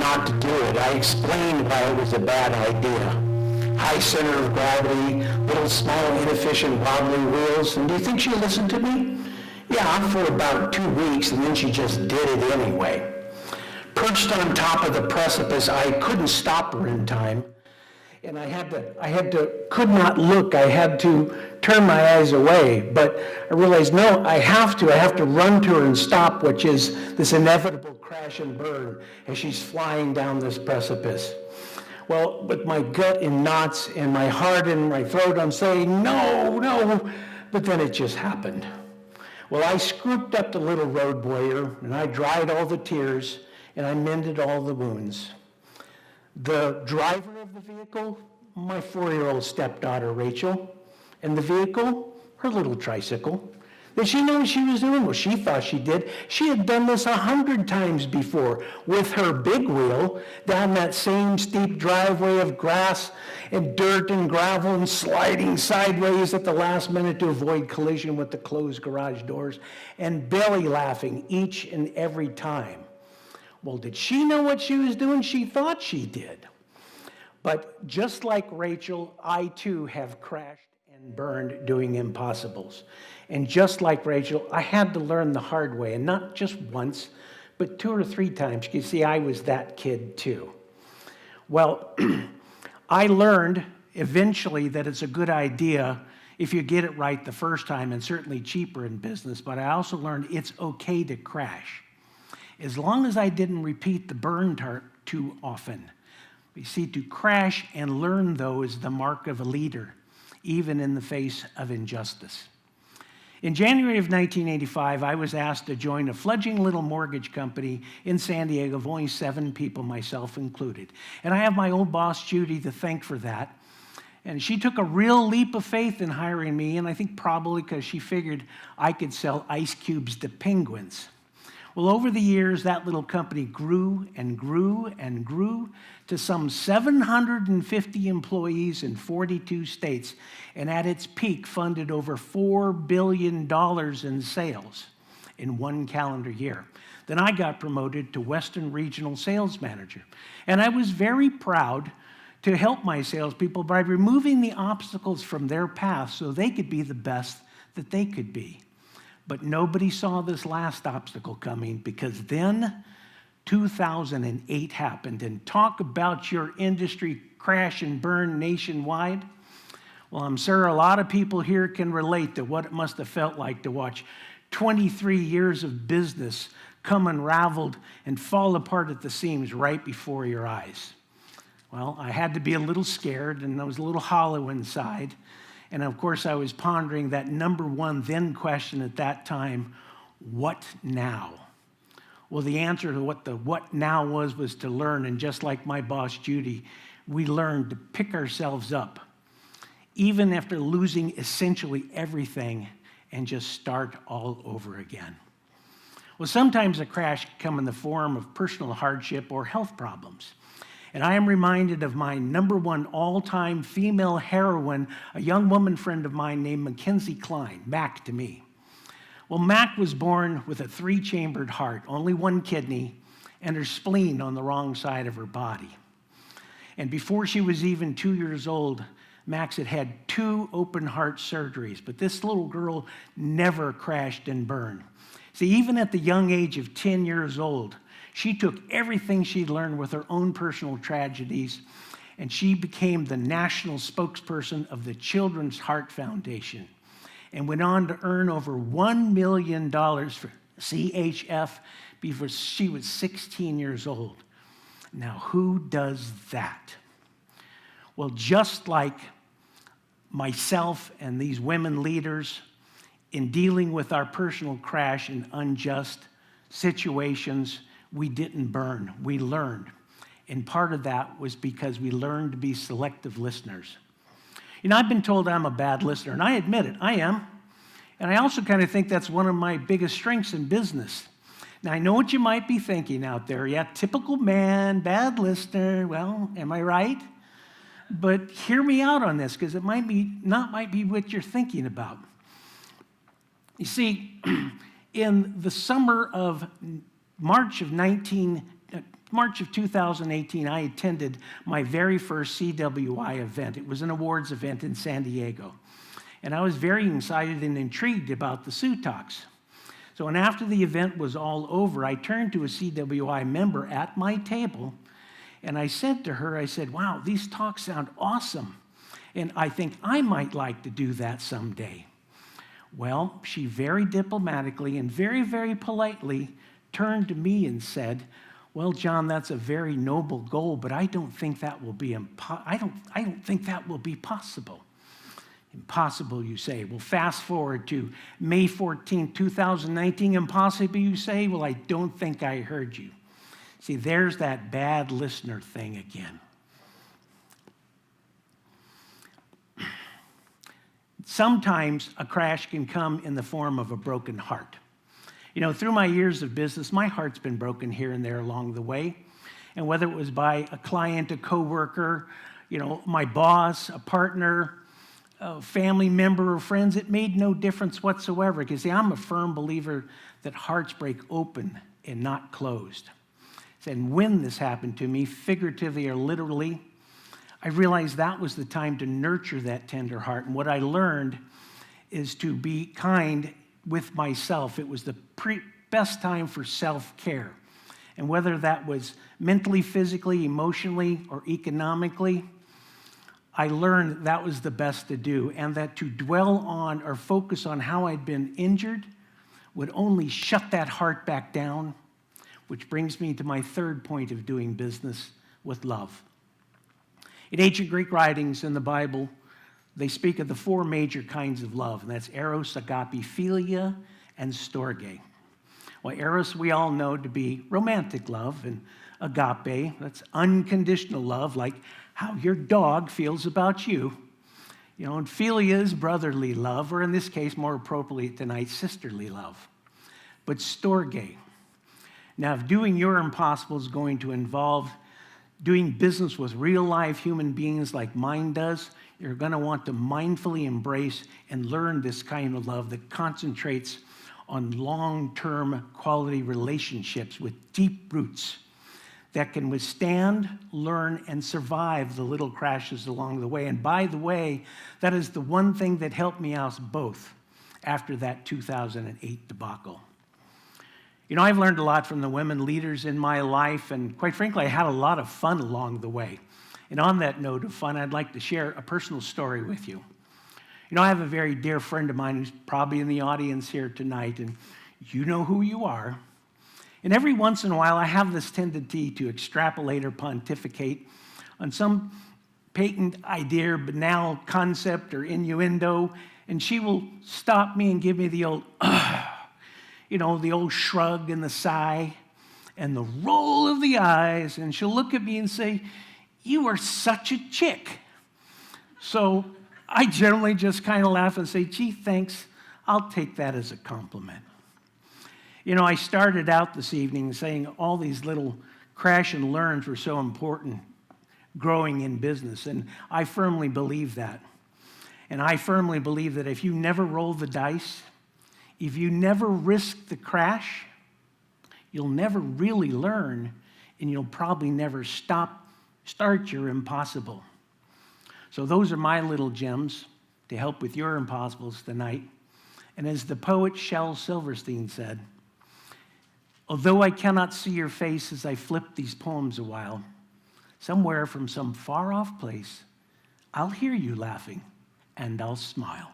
not to do it. I explained why it was a bad idea. High center of gravity, little small inefficient wobbly wheels, and do you think she listened to me? Yeah, for about 2 weeks, and then she just did it anyway. Perched on top of the precipice, I couldn't stop her in time. And could not look. I had to turn my eyes away. But I realized, no, I have to run to her and stop, which is this inevitable crash and burn as she's flying down this precipice. Well, with my gut in knots and my heart in my throat, I'm saying, no, but then it just happened. Well, I scooped up the little road warrior, and I dried all the tears, and I mended all the wounds. The driver of the vehicle, my 4-year-old stepdaughter, Rachel, and the vehicle, her little tricycle. Did she know what she was doing? Well, she thought she did. She had done this 100 times before with her big wheel down that same steep driveway of grass and dirt and gravel and sliding sideways at the last minute to avoid collision with the closed garage doors and belly laughing each and every time. Well, did she know what she was doing? She thought she did. But just like Rachel, I too have crashed and burned doing impossibles. And just like Rachel, I had to learn the hard way, and not just once, but 2 or 3 times. You see, I was that kid too. Well, I learned eventually that it's a good idea if you get it right the first time, and certainly cheaper in business, but I also learned it's okay to crash, as long as I didn't repeat the burn too often. You see, to crash and learn, though, is the mark of a leader, even in the face of injustice. In January of 1985, I was asked to join a fledgling little mortgage company in San Diego of only 7 people, myself included. And I have my old boss, Judy, to thank for that. And she took a real leap of faith in hiring me, and I think probably because she figured I could sell ice cubes to penguins. Well, over the years, that little company grew and grew and grew to some 750 employees in 42 states, and at its peak funded over $4 billion in sales in 1 calendar year. Then I got promoted to Western Regional Sales Manager, and I was very proud to help my salespeople by removing the obstacles from their path so they could be the best that they could be. But nobody saw this last obstacle coming, because then 2008 happened. And talk about your industry crash and burn nationwide. Well, I'm sure a lot of people here can relate to what it must have felt like to watch 23 years of business come unraveled and fall apart at the seams right before your eyes. Well, I had to be a little scared, and I was a little hollow inside. And of course, I was pondering that number one then question at that time: what now? Well, the answer to what now was to learn. And just like my boss, Judy, we learned to pick ourselves up, even after losing essentially everything, and just start all over again. Well, sometimes a crash can come in the form of personal hardship or health problems. And I am reminded of my number one all-time female heroine, a young woman friend of mine named Mackenzie Klein, Mac to me. Well, Mac was born with a 3-chambered heart, only 1 kidney, and her spleen on the wrong side of her body. And before she was even 2 years old, Max had 2 open heart surgeries, but this little girl never crashed and burned. See, even at the young age of 10 years old, she took everything she'd learned with her own personal tragedies, and she became the national spokesperson of the Children's Heart Foundation, and went on to earn over $1 million for CHF before she was 16 years old. Now, who does that? Well, just like myself and these women leaders, in dealing with our personal crash and unjust situations, we didn't burn, we learned. And part of that was because we learned to be selective listeners. You know, I've been told I'm a bad listener, and I admit it, I am. And I also kind of think that's one of my biggest strengths in business. Now, I know what you might be thinking out there. Yeah, typical man, bad listener. Well, am I right? But hear me out on this, because it might be what you're thinking about. You see, in the summer of March of 19 March of 2018, I attended my very first CWI event. It was an awards event in San Diego. And I was very excited and intrigued about the Sioux Talks. So when after the event was all over, I turned to a CWI member at my table, and I said to her, I said, wow, these talks sound awesome, and I think I might like to do that someday. Well, she very diplomatically and very, very politely turned to me and said, well, John, that's a very noble goal, but I don't think that will be I don't think that will be possible. Impossible, you say. Well, fast forward to May 14, 2019. Impossible, you say? Well, I don't think I heard you. See, there's that bad listener thing again. Sometimes a crash can come in the form of a broken heart. You know, through my years of business, my heart's been broken here and there along the way. And whether it was by a client, a coworker, you know, my boss, a partner, a family member, or friends, it made no difference whatsoever. Because see, I'm a firm believer that hearts break open and not closed. And when this happened to me, figuratively or literally, I realized that was the time to nurture that tender heart. And what I learned is to be kind with myself. It was the best time for self-care. And whether that was mentally, physically, emotionally, or economically, I learned that was the best to do, and that to dwell on or focus on how I'd been injured would only shut that heart back down, which brings me to my third point of doing business with love. In ancient Greek writings in the Bible, they speak of the four major kinds of love, and that's eros, agape, philia, and storge. Well, eros we all know to be romantic love, and agape, that's unconditional love, like how your dog feels about you. You know, and philia is brotherly love, or in this case, more appropriately tonight, sisterly love. But storge. Now, if doing your impossible is going to involve doing business with real-life human beings like mine does, you're going to want to mindfully embrace and learn this kind of love that concentrates on long-term quality relationships with deep roots that can withstand, learn, and survive the little crashes along the way. And by the way, that is the one thing that helped me out both after that 2008 debacle. You know, I've learned a lot from the women leaders in my life, and quite frankly, I had a lot of fun along the way. And on that note of fun, I'd like to share a personal story with you. You know, I have a very dear friend of mine who's probably in the audience here tonight, and you know who you are. And every once in a while, I have this tendency to extrapolate or pontificate on some patent idea, banal concept, or innuendo, and she will stop me and give me the old, you know, the old shrug and the sigh and the roll of the eyes, and she'll look at me and say, "You are such a chick." So I generally just kind of laugh and say, "Gee, thanks. I'll take that as a compliment." You know, I started out this evening saying all these little crash and learns were so important growing in business, and I firmly believe that. And I firmly believe that if you never roll the dice, if you never risk the crash, you'll never really learn, and you'll probably never start your impossible. So those are my little gems to help with your impossibles tonight. And as the poet Shel Silverstein said, although I cannot see your face as I flip these poems a while, somewhere from some far-off place, I'll hear you laughing and I'll smile.